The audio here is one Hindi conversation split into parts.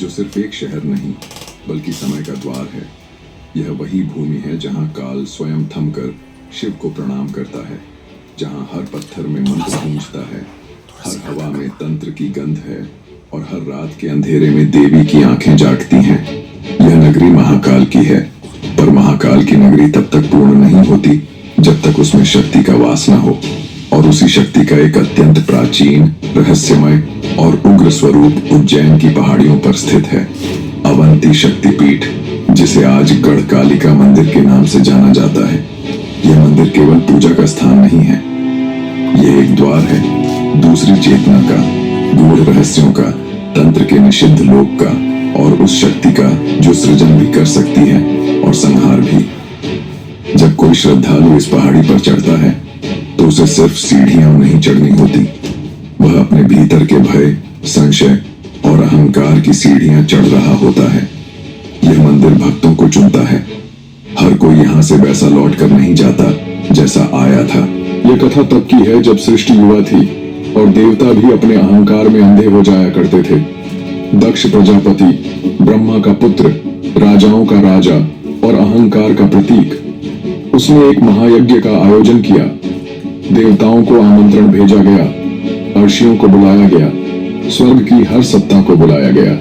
जो सिर्फ एक शहर नहीं बल्कि समय का द्वार है। यह वही भूमि है जहां काल स्वयं थमकर शिव को प्रणाम करता है, जहां हर पत्थर में मंत्र गूंजता है, हर हवा में तंत्र की गंध है और हर रात के अंधेरे में देवी की आंखें जागती हैं। यह नगरी महाकाल की है, पर महाकाल की नगरी तब तक पूर्ण नहीं होती जब तक उसमें शक्ति का वास न हो, और उसी शक्ति का एक अत्यंत प्राचीन, रहस्यमय और उग्र स्वरूप उज्जैन की पहाड़ियों पर स्थित है। अवंती शक्तिपीठ, जिसे आज गढ़कालिका मंदिर के नाम से जाना जाता है। यह मंदिर केवल पूजा का स्थान नहीं है, यह एक द्वार है दूसरी चेतना का, गूढ़ रहस्यों का, तंत्र के निषिद्ध लोक का और उस शक्ति का जो सृजन भी कर सकती है और संहार भी। जब कोई श्रद्धालु इस पहाड़ी पर चढ़ता है तो उसे सिर्फ सीढ़ियां नहीं चढ़नी होती, वह अपने भीतर के भय, संशय और अहंकार की सीढ़ियां चढ़ रहा होता है। यह मंदिर भक्तों को चुनता है, हर कोई यहाँ से वैसा लौट कर नहीं जाता जैसा आया था। यह कथा तब की है जब सृष्टि युवा थी और देवता भी अपने अहंकार में अंधे हो जाया करते थे। दक्ष प्रजापति, ब्रह्मा का पुत्र, राजाओं का राजा और अहंकार का प्रतीक, उसने एक महायज्ञ का आयोजन किया। देवताओं को आमंत्रण भेजा गया, अर्षियों को बुलाया गया, स्वर्ग की हर सत्ता को बुलाया गया,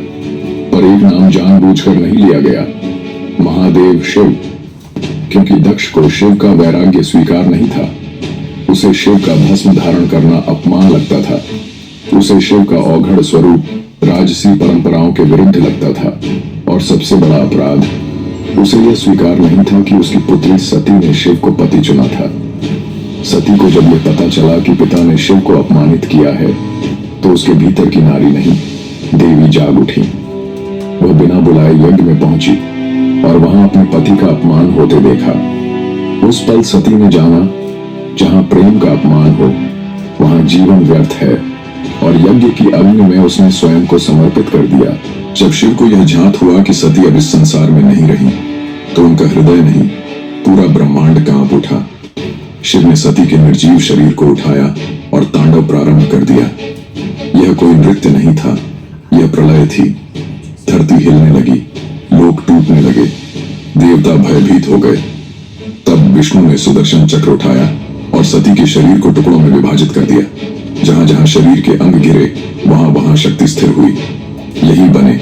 पर एक नाम जानबूझकर नहीं लिया गया, महादेव शिव। क्योंकि दक्ष को शिव का वैराग्य स्वीकार नहीं था, उसे शिव का भस्म धारण करना अपमान लगता था, उसे शिव का औघड़ स्वरूप राजसी परंपराओं के विरुद्ध लगता था, और सबसे बड़ा अपराध, उसे यह स्वीकार नहीं था कि उसकी पुत्री सती ने शिव को पति चुना था। सती को जब यह पता चला कि पिता ने शिव को अपमानित किया है, तो उसके भीतर की नारी नहीं, देवी जाग उठी। वह बिना बुलाए यज्ञ में पहुंची और वहां अपने पति का अपमान होते देखा। उस पल सती ने जाना, जहां प्रेम का अपमान हो वहां जीवन व्यर्थ है, और यज्ञ की अग्नि में उसने स्वयं को समर्पित कर दिया। जब शिव को यह झांत हुआ कि सती अब इस संसार में नहीं रही, तो उनका हृदय नहीं, पूरा ब्रह्मांड कांप उठा। शिव ने सती के निर्जीव शरीर को उठाया और तांडव प्रारंभ कर दिया। यह कोई नृत्य नहीं था, यह प्रलय थी। धरती हिलने लगी, लोग टूटने लगे, देवता भयभीत हो गए। तब विष्णु ने सुदर्शन चक्र उठाया और सती के शरीर को टुकड़ों में विभाजित कर दिया। जहां जहां शरीर के अंग गिरे वहां वहां शक्ति स्थिर हुई। यही बने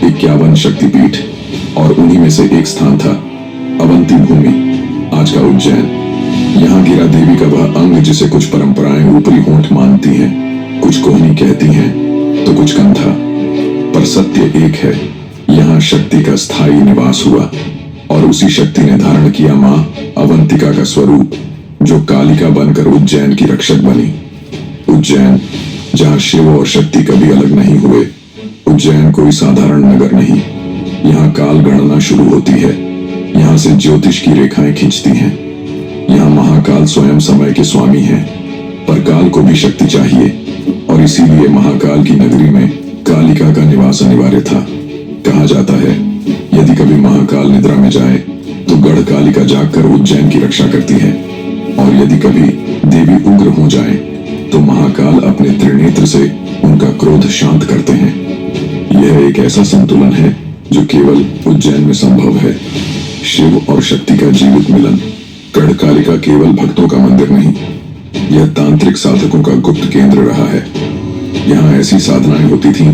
51 शक्तिपीठ, और उन्हीं में से एक स्थान था अवंती भूमि, आज का उज्जैन। यहाँ गिरा देवी का वह अंग जिसे कुछ परंपराएं ऊपरी होंठ मानती हैं, कुछ कोहनी कहती हैं, तो कुछ कंधा, पर सत्य एक है, यहाँ शक्ति का स्थायी निवास हुआ, और उसी शक्ति ने धारण किया मां अवंतिका का स्वरूप, जो कालिका बनकर उज्जैन की रक्षक बनी। उज्जैन, जहाँ शिव और शक्ति कभी अलग नहीं हुए। उज्जैन कोई साधारण नगर नहीं, यहाँ काल गणना शुरू होती है, यहाँ से ज्योतिष की रेखाएं खींचती हैं। यहाँ महाकाल स्वयं समय के स्वामी हैं, पर काल को भी शक्ति चाहिए, और इसीलिए महाकाल की नगरी में कालिका का निवास अनिवार्य था। कहा जाता है, यदि कभी महाकाल निद्रा में जाए तो गढ़ कालिका जागकर उज्जैन की रक्षा करती है, और यदि कभी देवी उग्र हो जाए तो महाकाल अपने त्रिनेत्र से उनका क्रोध शांत करते हैं। यह एक ऐसा संतुलन है जो केवल उज्जैन में संभव है, शिव और शक्ति का जीवित मिलन। गढ़कालिका केवल भक्तों का मंदिर नहीं, यह तांत्रिक साधकों का गुप्त केंद्र रहा है। यहाँ ऐसी साधनाएं होती थीं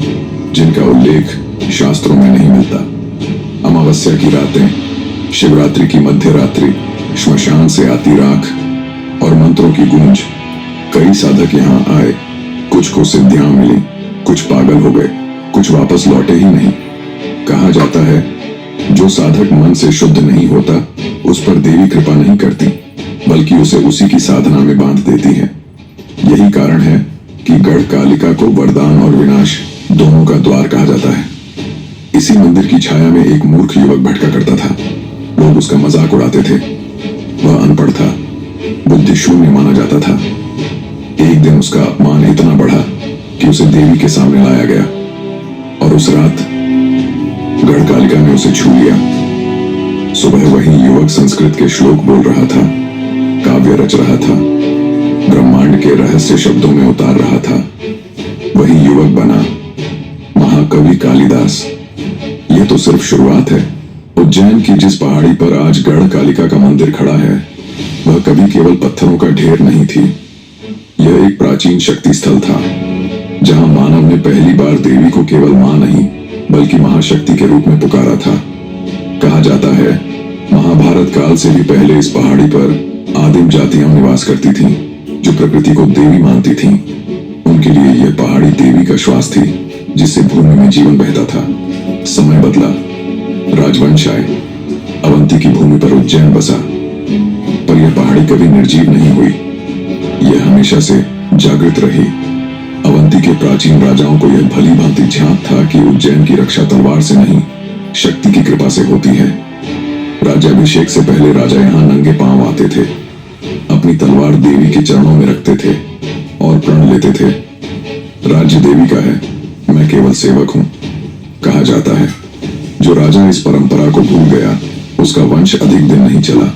जिनका उल्लेख शास्त्रों में नहीं मिलता। अमावस्या की रातें, शिवरात्रि की मध्य रात्रि, श्मशान से आती राख और मंत्रों की गूंज। कई साधक यहाँ आए, कुछ को सिद्धियां मिली, कुछ पागल हो गए, कुछ वापस लौटे ही नहीं। कहा जाता है, जो साधक मन से शुद्ध नहीं होता उस पर देवी कृपा नहीं करती, बल्कि उसे उसी की साधना में बांध देती है। यही कारण है कि गढ़ कालिका को वरदान और विनाश दोनों का द्वार कहा जाता है। इसी मंदिर की छाया में एक मूर्ख युवक भटका करता था। लोग उसका मजाक उड़ाते थे। वह अनपढ़ था, बुद्धि शून्य माना जाता था। एक दिन उसका अपमान इतना बढ़ा कि उसे देवी के सामने लाया गया, और उस रात गढ़कालिका ने उसे छू लिया। सुबह वही युवक संस्कृत के श्लोक बोल रहा था, काव्य रच रहा था, ब्रह्मांड के रहस्य शब्दों में उतार रहा था। वही युवक बना महाकवि कालिदास। शुरुआत है। उज्जैन की जिस पहाड़ी पर आज गढ़ कालिका का मंदिर खड़ा है, वह कभी केवल पत्थरों का ढेर नहीं थी। यह एक प्राचीन शक्ति स्थल था, जहां मानव ने पहली बार देवी को केवल मां नहीं बल्कि महाशक्ति के रूप में पुकारा था। कहा जाता है, महाभारत काल से भी पहले इस पहाड़ी पर आदिम जातियां निवास करती थीं, जो प्रकृति को देवी मानती थीं। उनके लिए यह पहाड़ी देवी का श्वास थी, जिससे भूमि में जीवन बहता था। समय बदला, राजवंश आए, अवंती की भूमि पर उज्जैन बसा, पर यह पहाड़ी कभी निर्जीव नहीं हुई। यह हमेशा से जागृत रही। अवंती के प्राचीन राजाओं को यह भली भांति ज्ञात था कि उज्जैन की रक्षा तलवार से नहीं, शक्ति की कृपा से होती है। राज्याभिषेक से पहले राजा यहाँ नंगे पांव आते थे, अपनी तलवार देवी के चरणों में रखते थे और प्रण लेते थे, राज्य देवी का है, मैं केवल सेवक हूं। कहा जाता है, जो राजा इस परंपरा को भूल गया, उसका वंश अधिक दिन नहीं चला।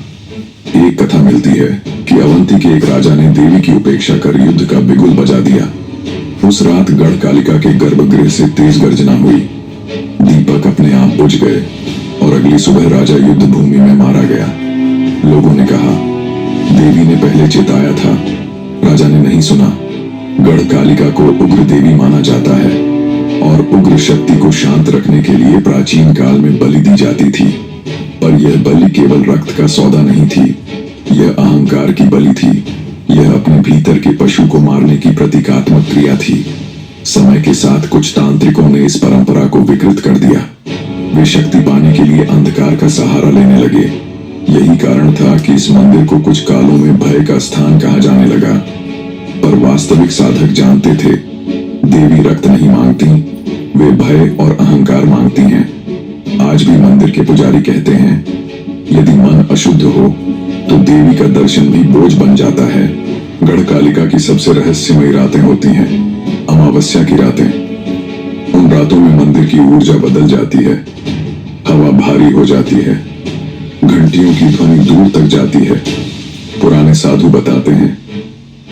एक कथा मिलती है कि अवंती के एक राजा ने देवी की उपेक्षा कर युद्ध का बिगुल बजा दिया। उस रात गढ़ कालिका के गर्भगृह से तेज गर्जना हुई, दीपक अपने आप बुझ गए और अगली सुबह राजा युद्ध भूमि में मारा गया। लोगों ने कहा, देवी ने पहले चेताया था, राजा ने नहीं सुना। गढ़ कालिका को उग्र देवी माना जाता है और उग्र शक्ति को शांत रखने के लिए प्राचीन काल में बलि दी जाती थी। पर यह बलि केवल रक्त का सौदा नहीं थी, यह अहंकार की बलि थी। यह अपने भीतर के पशु को मारने की प्रतीकात्मक क्रिया थी। समय के साथ कुछ तांत्रिकों ने इस परंपरा को विकृत कर दिया। वे शक्ति पाने के लिए अंधकार का सहारा लेने लगे। यही कारण था कि इस मंदिर को कुछ कालों में भय का स्थान कहा जाने लगा। पर वास्तविक साधक जानते थे, देवी रक्त नहीं मांगती, वे भय और अहंकार मांगती हैं। आज भी मंदिर के पुजारी कहते हैं, यदि मन अशुद्ध हो तो देवी का दर्शन भी बोझ बन जाता है। गढ़ कालिका की सबसे रहस्यमयी रातें होती हैं अमावस्या की रातें। उन रातों में मंदिर की ऊर्जा बदल जाती है, हवा भारी हो जाती है, घंटियों की ध्वनि दूर तक जाती है। पुराने साधु बताते हैं,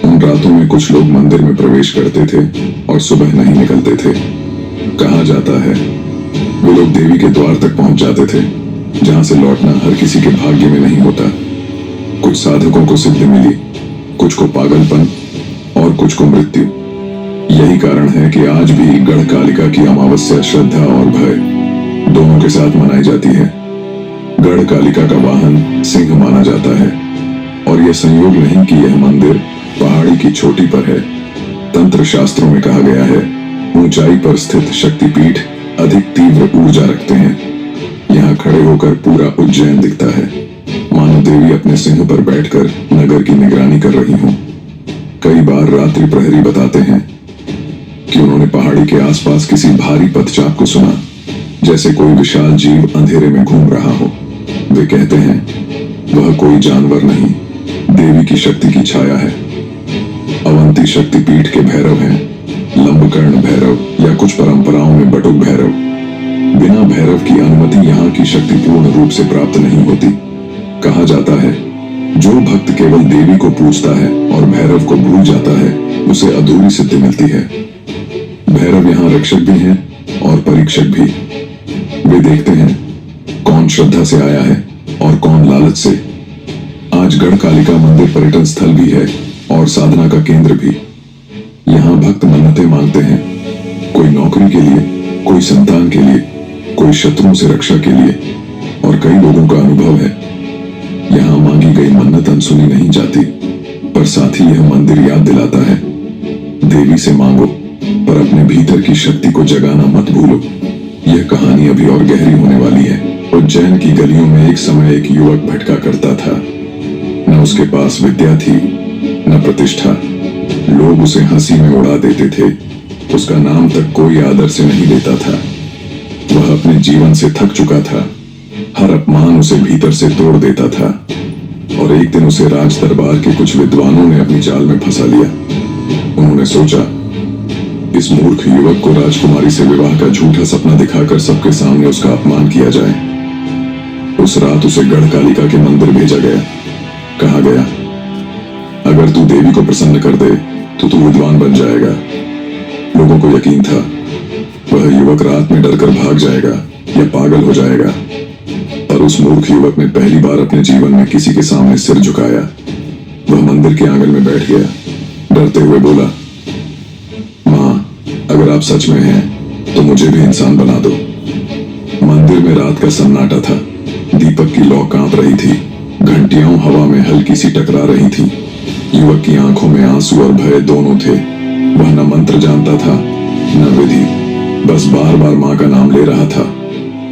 उन रातों में कुछ लोग मंदिर में प्रवेश करते थे और सुबह नहीं निकलते थे। कहा जाता है, वे लोग देवी के द्वार तक पहुंच जाते थे, जहां से लौटना हर किसी के भाग्य में नहीं होता। कुछ साधकों को सिद्धि मिली, कुछ को पागलपन और कुछ को मृत्यु। यही कारण है कि आज भी गढ़ कालिका की अमावस्या श्रद्धा और भय दोनों के साथ मनाई जाती है। गढ़ कालिका का वाहन सिंह माना जाता है और यह संयोग नहीं कि यह मंदिर पहाड़ी की चोटी पर है। तंत्र शास्त्रों में कहा गया है, ऊंचाई पर स्थित शक्तिपीठ अधिक तीव्र ऊर्जा रखते हैं। यहाँ खड़े होकर पूरा उज्जैन दिखता है, मानो देवी अपने सिंह पर बैठकर नगर की निगरानी कर रही हो। कई बार रात्रि प्रहरी बताते हैं कि उन्होंने पहाड़ी के आसपास किसी भारी पदचाप को सुना, जैसे कोई विशाल जीव अंधेरे में घूम रहा हो। वे कहते हैं, वह कोई जानवर नहीं, देवी की शक्ति की छाया है। अवंती शक्तिपीठ के भैरव हैं, लंबकर्ण भैरव या कुछ परंपराओं में बटुक भैरव। बिना भैरव की अनुमति यहाँ की शक्ति पूर्ण रूप से प्राप्त नहीं होती। कहा जाता है, जो भक्त केवल देवी को पूजता है और भैरव को भूल जाता है, उसे अधूरी सिद्धि मिलती है। भैरव यहाँ रक्षक भी हैं और परीक्षक भी। वे देखते हैं कौन श्रद्धा से आया है और कौन लालच से। आज गढ़ कालिका मंदिर पर्यटन स्थल भी है और साधना का केंद्र भी। यहाँ भक्त मन्नतें मांगते हैं, कोई नौकरी के लिए, कोई संतान के लिए, कोई शत्रुओं से रक्षा के लिए। और कई लोगों का अनुभव है, यहाँ मांगी गई मन्नत अनसुनी नहीं जाती। पर साथ ही यह मंदिर याद दिलाता है, देवी से मांगो पर अपने भीतर की शक्ति को जगाना मत भूलो। यह कहानी अभी और गहरी होने वाली है। उज्जैन की गलियों में एक समय एक युवक भटका करता था। न उसके पास विद्या थी, न प्रतिष्ठा। लोग उसे हंसी में उड़ा देते थे, उसका नाम तक कोई आदर से नहीं लेता था। वह अपने जीवन से थक चुका था, हर अपमान उसे भीतर से तोड़ देता था। और एक दिन उसे राज दरबार के कुछ विद्वानों ने अपनी जाल में फंसा लिया। उन्होंने सोचा, इस मूर्ख युवक को राजकुमारी से विवाह का झूठा सपना दिखाकर सबके सामने उसका अपमान किया जाए। उस रात उसे गढ़ कालिका के मंदिर भेजा गया। कहा गया, अगर तू देवी को प्रसन्न कर दे तो तू विद्वान बन जाएगा। लोगों को यकीन था, वह युवक रात में डरकर भाग जाएगा या पागल हो जाएगा। पर उस मूर्ख युवक ने पहली बार अपने जीवन में किसी के सामने सिर झुकाया। वह मंदिर के आंगन में बैठ गया, डरते हुए बोला, मां, अगर आप सच में हैं तो मुझे भी इंसान बना दो। मंदिर में रात का सन्नाटा था। दीपक की लौ कांप रही थी, घंटियां हवा में हल्की सी टकरा रही थी। युवक की आंखों में आंसू और भय दोनों थे। वह न मंत्र जानता था न विधि, बस बार बार मां का नाम ले रहा था।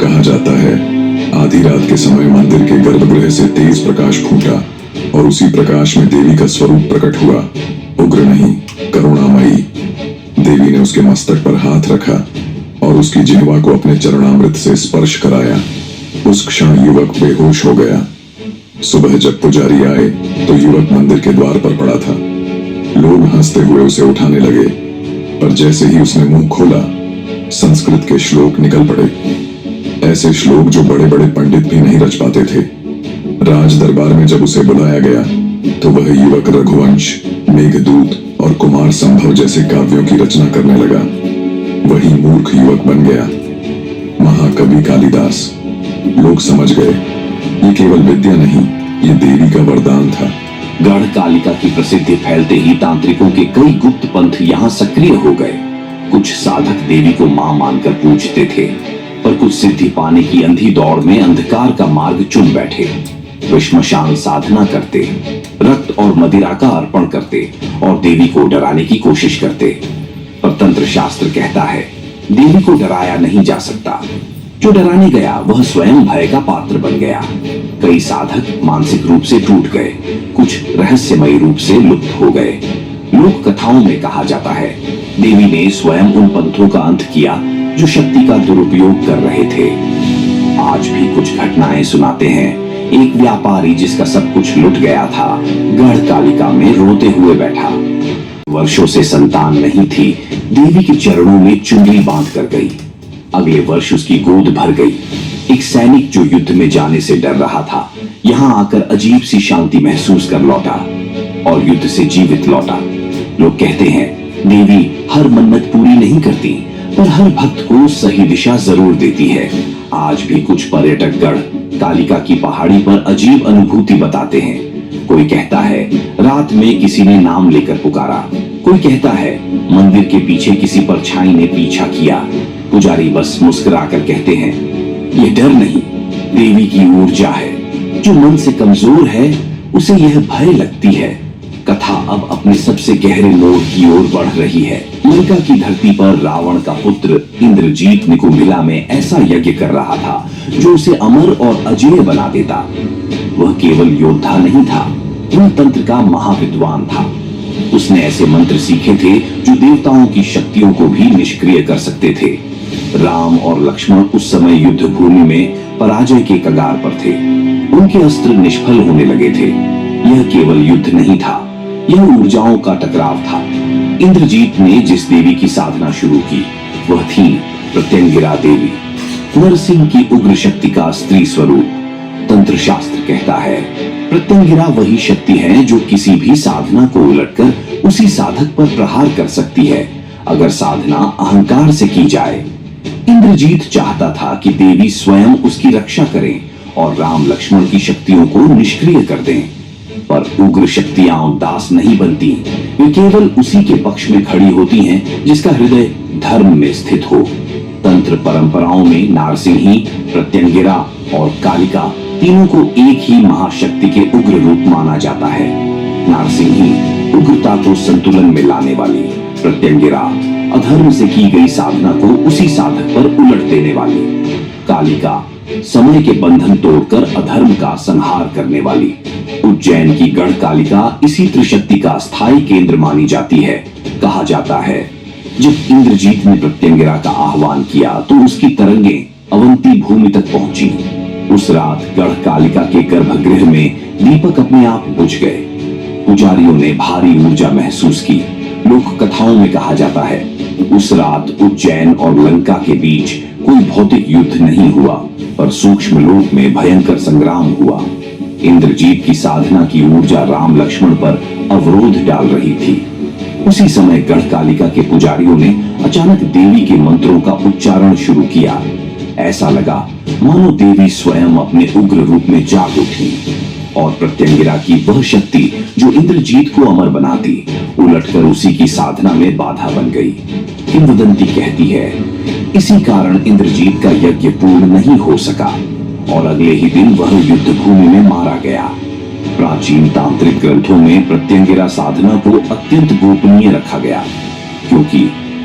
कहा जाता है आधी रात के समय मंदिर के गर्भगृह से तेज प्रकाश फूटा और उसी प्रकाश में देवी का स्वरूप प्रकट हुआ। उग्र नहीं, करुणामयी। देवी ने उसके मस्तक पर हाथ रखा और उसकी जिह्वा को अपने चरणामृत से स्पर्श कराया। उस क्षण युवक बेहोश हो गया। सुबह जब पुजारी आए तो युवक मंदिर के द्वार पर पड़ा था। लोग हंसते हुए उसे उठाने लगे, पर जैसे ही उसने मुंह खोला, संस्कृत के श्लोक निकल पड़े। ऐसे श्लोक जो बड़े बड़े पंडित भी नहीं रच पाते थे। राज दरबार में जब उसे बुलाया गया तो वह युवक रघुवंश, मेघदूत और कुमार संभव जैसे काव्यों की रचना करने लगा। वही मूर्ख युवक बन गया महाकवि कालिदास। लोग समझ गए ये केवल विद्या नहीं, ये देवी का वरदान था। गढ़ कालिका की प्रसिद्धि फैलते ही तांत्रिकों के कई गुप्त पंथ यहाँ सक्रिय हो गए। कुछ साधक देवी को मां मानकर पूजते थे, पर कुछ सिद्धि पाने की अंधी दौड़ में अंधकार का मार्ग चुन बैठे। वे श्मशान साधना करते, रक्त और मदिरा का अर्पण करते और देवी को डराने की कोशिश करते। पर तंत्र शास्त्र कहता है देवी को डराया नहीं जा सकता। जो डराने गया वह स्वयं भय का पात्र बन गया। कई साधक मानसिक रूप से टूट गए, कुछ रहस्यमयी रूप से लुप्त हो गए। लोक कथाओं में कहा जाता है देवी ने स्वयं उन पंथों का अंत किया जो शक्ति का दुरुपयोग कर रहे थे। आज भी कुछ घटनाएं सुनाते हैं। एक व्यापारी जिसका सब कुछ लुट गया था, गढ़ कालिका में रोते हुए बैठा। वर्षों से संतान नहीं थी, देवी के चरणों में चुनरी बांध कर गई। अगले वर्ष उसकी गोद भर गई। एक सैनिक जो युद्ध में जाने से डर रहा था, यहाँ आकर अजीब सी शांति महसूस कर लौटा और युद्ध से जीवित लौटा। लोग कहते हैं देवी हर मन्नत पूरी नहीं करती, पर हर भक्त को सही दिशा जरूर देती है। आज भी कुछ पर्यटक गढ़ कालिका की पहाड़ी पर अजीब अनुभूति बताते हैं। कोई कहता है रात में किसी ने नाम लेकर पुकारा, कोई कहता है मंदिर के पीछे किसी परछाई ने पीछा किया। पुजारी बस मुस्कुराकर कहते हैं यह डर नहीं, देवी की ऊर्जा है। जो मन से कमजोर है उसे यह भय लगती है। कथा अब अपने सबसे गहरे मोड़ की ओर बढ़ रही है। लंका की धरती पर रावण का पुत्र इंद्रजीत निकुंभिला में ऐसा यज्ञ कर रहा था जो उसे अमर और अजेय बना देता। वह केवल योद्धा नहीं था, वह तंत्र का महाविद्वान था। उसने ऐसे मंत्र सीखे थे जो देवताओं की शक्तियों को भी निष्क्रिय कर सकते थे। राम और लक्ष्मण उस समय युद्ध भूमि में पराजय के कगार पर थे। उनके अस्त्र निष्फल होने लगे थे। यह केवल युद्ध नहीं था, यह ऊर्जाओं का टकराव था। इंद्रजीत ने जिस देवी की साधना शुरू की वह थी प्रत्यंगिरा देवी, नरसिंह की उग्र शक्ति का स्त्री स्वरूप। तंत्र शास्त्र कहता है प्रत्यंगिरा वही शक्ति है जो किसी भी साधना को उलटकर उसी साधक पर प्रहार कर सकती है, अगर साधना अहंकार से की जाए। इंद्रजीत चाहता था कि देवी स्वयं उसकी रक्षा करें और राम लक्ष्मण की शक्तियों को निष्क्रिय कर दें, पर उग्र शक्तियां उदास नहीं बनती। वे केवल उसी के पक्ष में खड़ी होती हैं जिसका हृदय धर्म में स्थित हो। तंत्र परंपराओं में नारसिंही, प्रत्यंगिरा और कालिका तीनों को एक ही महाशक्ति के उग्र रूप माना जाता है। नारसिंही उग्रता को संतुलन में लाने वाली, प्रत्यंगिरा अधर्म से की गई साधना को उसी साधक पर उलट देने वाली, कालिका समय के बंधन तोड़कर अधर्म का संहार करने वाली। उज्जैन की गढ़ कालिका इसी त्रिशक्ति का स्थायी केंद्र मानी जाती है। कहा जाता है जब इंद्रजीत ने प्रत्यंगिरा का आह्वान किया तो उसकी तरंगें अवंती भूमि तक पहुंची। उस रात गढ़ कालिका के गर्भगृह में दीपक अपने आप बुझ गए। पुजारियों ने भारी ऊर्जा महसूस की। लोक कथाओं में कहा जाता है उस रात उज्जैन और लंका के बीच कोई भौतिक युद्ध नहीं हुआ, पर सूक्ष्म लोक में भयंकर संग्राम हुआ। इंद्रजीत की साधना की ऊर्जा राम लक्ष्मण पर अवरोध डाल रही थी। उसी समय गढ़ कालिका के पुजारियों ने अचानक देवी के मंत्रों का उच्चारण शुरू किया। ऐसा लगा मानो देवी स्वयं अपने उग्र रूप में जाग उठी और प्रत्यंगिरा की वह शक्ति जो इंद्रजीत को अमर बनाती उलटकर उसी की साधना में बाधा बन गई। किंवदंती कहती है इसी कारण इंद्रजीत का यज्ञ पूर्ण नहीं हो सका और अगले ही दिन वह युद्ध भूमि में मारा गया। प्राचीन तांत्रिक ग्रंथों में प्रत्यंगिरा साधना को अत्यंत गोपनीय रखा गया, क्योंकि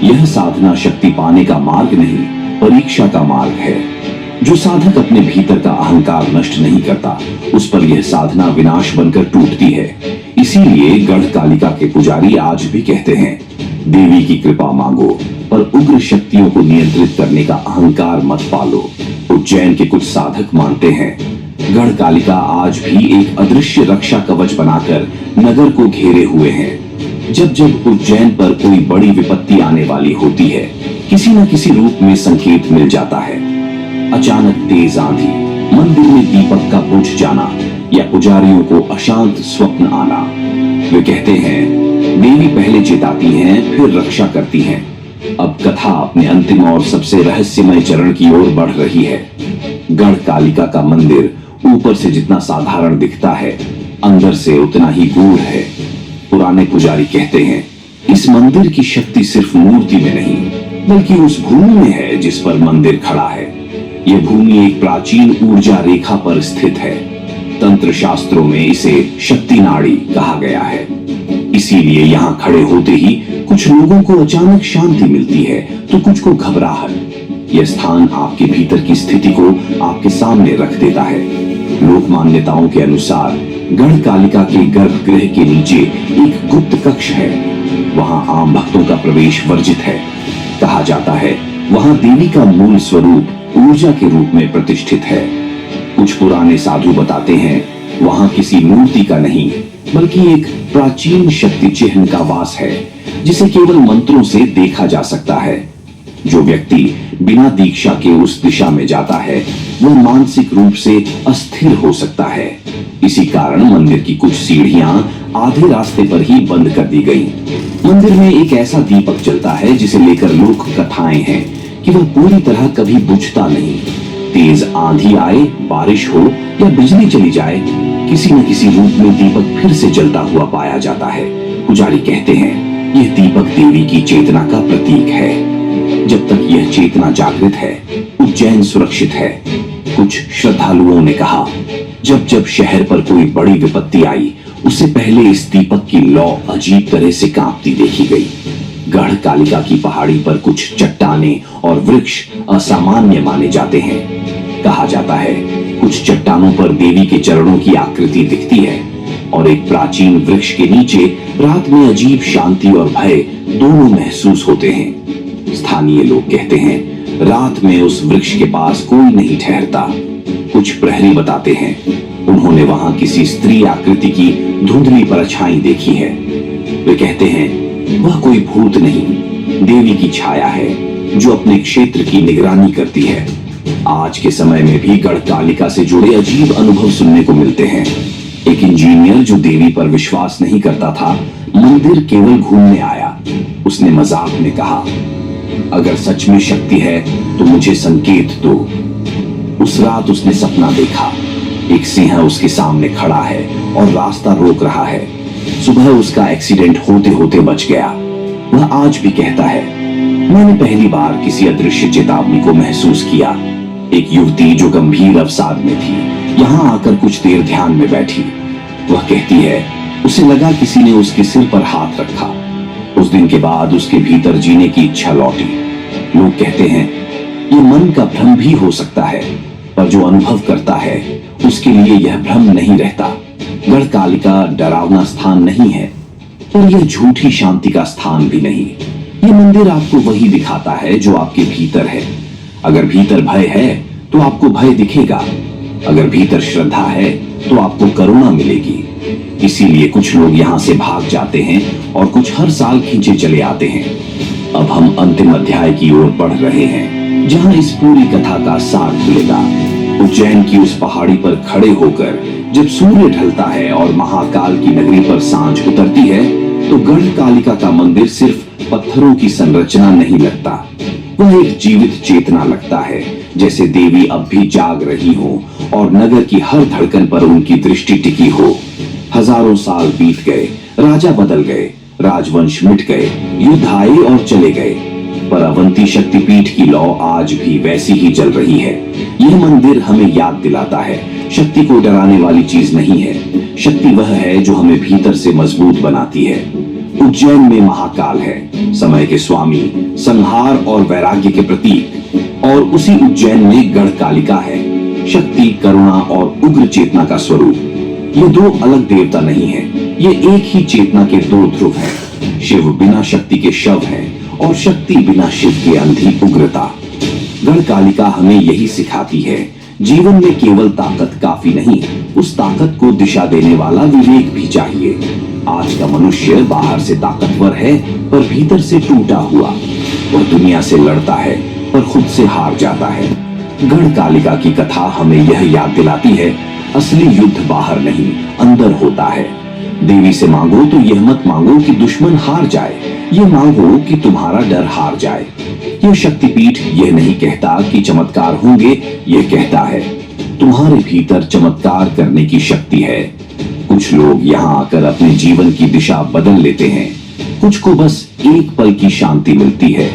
यह साधना शक्ति पाने का मार्ग नहीं, परीक्षा का मार्ग है। जो साधक अपने भीतर का अहंकार नष्ट नहीं करता, उस पर यह साधना विनाश बनकर टूटती है। इसीलिए गढ़कालिका के पुजारी आज भी कहते हैं, देवी की कृपा मांगो, पर उग्र शक्तियों को नियंत्रित करने का अहंकार मत पालो। उज्जैन के कुछ साधक मानते हैं, गढ़कालिका आज भी एक अदृश्य रक्षा कवच बनाकर नगर को घेरे हुए हैं। जब जब उज्जैन पर कोई बड़ी विपत्ति आने वाली होती है, किसी न किसी रूप में संकेत मिल जाता है। अचानक तेज आंधी, मंदिर में दीपक का बुझ जाना या पुजारियों को अशांत स्वप्न आना। वे कहते हैं देवी पहले चेताती हैं, फिर रक्षा करती हैं। अब कथा अपने अंतिम और सबसे रहस्यमय चरण की ओर बढ़ रही है। गढ़कालिका का मंदिर ऊपर से जितना साधारण दिखता है, अंदर से उतना ही गूढ़ है। पुराने पुजारी कहते हैं इस मंदिर की शक्ति सिर्फ मूर्ति में नहीं, बल्कि उस भूमि में है जिस पर मंदिर खड़ा है। यह भूमि एक प्राचीन ऊर्जा रेखा पर स्थित है। तंत्र शास्त्रों में इसे शक्ति नाड़ी कहा गया है। इसीलिए यहाँ खड़े होते ही कुछ लोगों को अचानक शांति मिलती है, तो कुछ को घबराहट। यह स्थान आपके भीतर की स्थिति को आपके सामने रख देता है। लोक मान्यताओं के अनुसार गढ़कालिका के गर्भगृह के नीचे एक गुप्त कक्ष है। वहां आम भक्तों का प्रवेश वर्जित है। कहा जाता है वहां देवी का मूल स्वरूप ऊर्जा के रूप में प्रतिष्ठित है। कुछ पुराने साधु बताते हैं वहां किसी मूर्ति का नहीं, बल्कि एक प्राचीन शक्ति चिन्ह का वास है, जिसे केवल मंत्रों से देखा जा सकता है। जो व्यक्ति बिना दीक्षा के उस दिशा में जाता है, वह मानसिक रूप से अस्थिर हो सकता है। इसी कारण मंदिर की कुछ सीढ़ियां आधे रास्ते पर ही बंद कर दी गई। मंदिर में एक ऐसा दीपक जलता है जिसे लेकर लोक कथाएं हैं कि वह पूरी तरह कभी बुझता नहीं। तेज आंधी आए, बारिश हो या बिजली चली जाए, किसी न किसी रूप में दीपक फिर से जलता हुआ पाया जाता है। पुजारी कहते हैं यह दीपक देवी की चेतना का प्रतीक है। जब तक यह चेतना जागृत है, उज्जैन सुरक्षित है। कुछ श्रद्धालुओं ने कहा जब जब शहर पर कोई बड़ी विपत्ति आई, उससे पहले इस दीपक की लौ अजीब तरह से कांपती देखी गई। गढ़कालिका की पहाड़ी पर कुछ चट्टानें और वृक्ष असामान्य माने जाते हैं। कहा जाता है कुछ चट्टानों पर देवी के चरणों की आकृति दिखती है और एक प्राचीन वृक्ष के नीचे रात में अजीब शांति और भय दोनों महसूस होते हैं। स्थानीय लोग कहते हैं रात में उस वृक्ष के पास कोई नहीं ठहरता। कुछ प्रहरी बताते हैं उन्होंने वहां किसी स्त्री आकृति की धुंधली परछाई देखी है। वे कहते हैं वह कोई भूत नहीं, देवी की छाया है जो अपने क्षेत्र की निगरानी करती है। आज के समय में भी गढ़कालिका से जुड़े अजीब अनुभव सुनने को मिलते हैं। एक इंजीनियर जो देवी पर विश्वास नहीं करता था, मंदिर केवल घूमने आया। उसने मजाक में कहा अगर सच में शक्ति है तो मुझे संकेत दो। उस रात उसने सपना देखा, एक सिंह उसके सामने खड़ा है और रास्ता रोक रहा है। सुबह उसका एक्सीडेंट होते होते बच गया। वह आज भी कहता है मैंने पहली बार किसी अदृश्य चेतावनी को महसूस किया। एक युवती जो गंभीर अवसाद में थी, यहाँ आकर कुछ देर ध्यान में बैठी। वह कहती है उसे लगा किसी ने उसके सिर पर हाथ रखा। उस दिन के बाद उसके भीतर जीने की इच्छा लौटी। लोग कहते हैं ये मन का भ्रम भी हो सकता है, पर जो अनुभव करता है उसके लिए यह भ्रम नहीं रहता। गढ़कालिका डरावना स्थान नहीं है, पर यह झूठी शांति का स्थान भी नहीं। यह मंदिर आपको वही दिखाता है जो आपके भीतर है। अगर भीतर भय है तो आपको भय दिखेगा, अगर भीतर श्रद्धा है तो आपको करुणा मिलेगी। इसीलिए कुछ लोग यहाँ से भाग जाते हैं और कुछ हर साल खींचे चले आते हैं। अब हम अंतिम अध्याय की ओर बढ़ रहे हैं, जहाँ इस पूरी कथा का सार खुलेगा। उज्जैन की उस पहाड़ी पर खड़े होकर जब सूर्य ढलता है और महाकाल की नगरी पर सांझ उतरती है, तो गढ़कालिका का मंदिर सिर्फ पत्थरों की संरचना नहीं लगता, वह एक जीवित चेतना लगता है जैसे देवी अब भी जाग रही हो और नगर की हर धड़कन पर उनकी दृष्टि टिकी हो। हजारों साल बीत गए, राजा बदल गए, राजवंश मिट गए, युद्ध आए और चले गए, पर अवंती शक्तिपीठ की लौ आज भी वैसी ही जल रही है। यह मंदिर हमें याद दिलाता है, शक्ति को डराने वाली चीज नहीं है। शक्ति वह है जो हमें भीतर से मजबूत बनाती है। उज्जैन में महाकाल है, समय के स्वामी, संहार और वैराग्य के प्रतीक, और उसी उज्जैन में गढ़कालिका है, शक्ति, करुणा और उग्र चेतना का स्वरूप। ये दो अलग देवता नहीं है, ये एक ही चेतना के दो ध्रुव हैं। शिव बिना शक्ति के शव है और शक्ति बिना शिव के अंधी उग्रता। गढ़कालिका हमें यही सिखाती है, जीवन में केवल ताकत काफी नहीं, उस ताकत को दिशा देने वाला विवेक भी चाहिए। आज का मनुष्य बाहर से ताकतवर है पर भीतर से टूटा हुआ। वह दुनिया से लड़ता है पर खुद से हार जाता है। गढ़कालिका की कथा हमें यह याद दिलाती है, असली युद्ध बाहर नहीं, अंदर होता है। देवी से मांगो तो यह मत मांगो कि दुश्मन हार जाए, ये मांगो कि तुम्हारा डर हार जाए। यह शक्तिपीठ यह नहीं कहता कि चमत्कार होंगे, यह कहता है तुम्हारे भीतर चमत्कार करने की शक्ति है। कुछ लोग यहाँ आकर अपने जीवन की दिशा बदल लेते हैं, कुछ को बस एक पल की शांति मिलती है,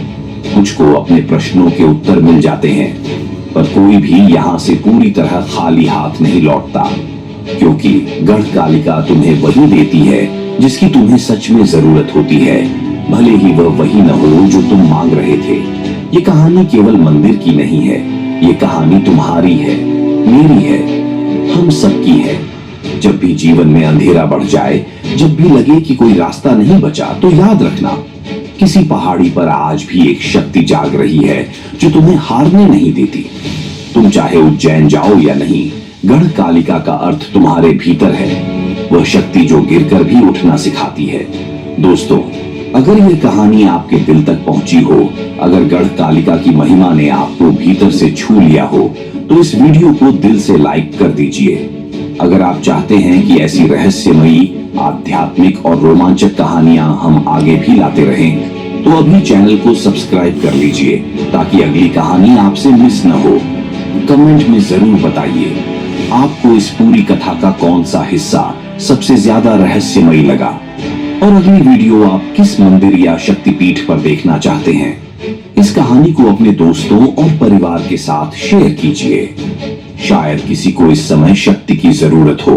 कुछ को अपने प्रश्नों के उत्तर मिल जाते हैं, पर कोई भी यहाँ से पूरी तरह खाली हाथ नहीं लौटता, क्योंकि गढ़कालिका तुम्हें वही देती है जिसकी तुम्हें सच में जरूरत होती है, भले ही वह वही न हो जो तुम मांग रहे थे। ये कहानी केवल मंदिर की नहीं है, ये कहानी तुम्हारी है, मेरी है, हम सबकी है। जब भी जीवन में अंधेरा बढ़ जाए, जब भी लगे कि कोई रास्ता नहीं बचा, तो याद रखना, किसी पहाड़ी पर आज भी एक शक्ति जाग रही है जो तुम्हें हारने नहीं देती। तुम चाहे उज्जैन जाओ या नहीं, गढ़कालिका का अर्थ तुम्हारे भीतर है, वह शक्ति जो गिरकर भी उठना सिखाती है। दोस्तों, अगर यह कहानी आपके दिल तक पहुंची हो, अगर गढ़कालिका की महिमा ने आपको भीतर से छू लिया हो, तो इस वीडियो को दिल से लाइक कर दीजिए। अगर आप चाहते हैं कि ऐसी रहस्यमयी, आध्यात्मिक और रोमांचक कहानियां हम आगे भी लाते रहें, तो अभी चैनल को सब्सक्राइब कर लीजिए ताकि अगली कहानी आपसे मिस न हो। कमेंट में जरूर बताइए आपको इस पूरी कथा का कौन सा हिस्सा सबसे ज्यादा रहस्यमयी लगा, और अगली वीडियो आप किस मंदिर या शक्तिपीठ पर देखना चाहते हैं। इस कहानी को अपने दोस्तों और परिवार के साथ शेयर कीजिए, शायद किसी को इस समय शक्ति की जरूरत हो।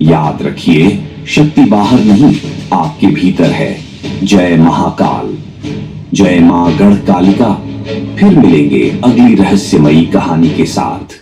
याद रखिए, शक्ति बाहर नहीं, आपके भीतर है। जय महाकाल, जय मां गढ़कालिका। फिर मिलेंगे अगली रहस्यमयी कहानी के साथ।